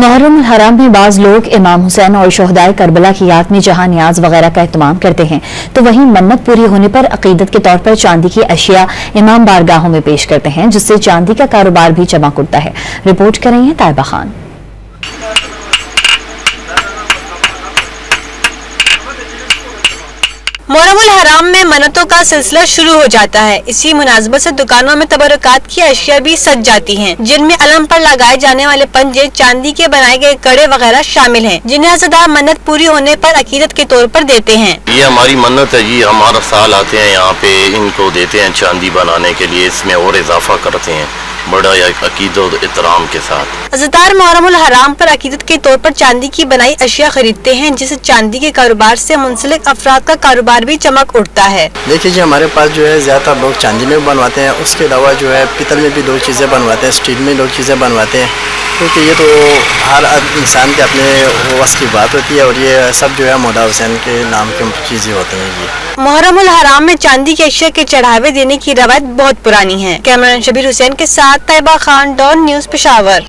मुहर्रम उल हराम में बाज लोग इमाम हुसैन और शोहदाए करबला की याद में जहां नियाज वगैरह का एहतमाम करते हैं, तो वहीं मन्नत पूरी होने पर अकीदत के तौर पर चांदी की अशिया इमाम बारगाहों में पेश करते हैं, जिससे चांदी का कारोबार भी चमक उठता है। रिपोर्ट कर रही हैं ताइबा खान। मुहर्रम उल हराम में मन्नतों का सिलसिला शुरू हो जाता है। इसी मुनासबत से दुकानों में तबरुकात की अशिया भी सज जाती हैं, जिनमें अलम पर लगाए जाने वाले पंजे, चांदी के बनाए गए कड़े वगैरह शामिल हैं, जिन्हें अज़ादार मन्नत पूरी होने पर अकीदत के तौर पर देते हैं। ये हमारी मन्नत है जी, हमारा साल आते हैं यहाँ पे, इनको देते हैं चांदी बनाने के लिए, इसमें और इजाफा करते हैं बड़ा अकीदत एहतराम के साथ। अज़ादार मुहर्रम उल हराम पर अकीदत के तौर पर चांदी की बनाई अशिया खरीदते हैं, जिससे चांदी के कारोबार से मुंसलिक अफराद का कारोबार भी चमक उठता है। देखिए जी, हमारे पास जो है ज्यादातर लोग चांदी में बनवाते हैं, उसके अलावा जो है पीतल में भी लोग चीज़ें बनवाते हैं, स्टील में लोग चीज़ें बनवाते हैं, क्योंकि ये तो हर इंसान के अपने वस की बात होती है, और ये सब जो है मौला हुसैन के नाम की चीज़ें होती हैं। ये मुहर्रम उल हराम में चांदी की अशिया के चढ़ावे देने की रवायत बहुत पुरानी है। कैमरामैन शबीर हुसैन के साथ ताइबा खान, डॉन न्यूज़, पेशावर।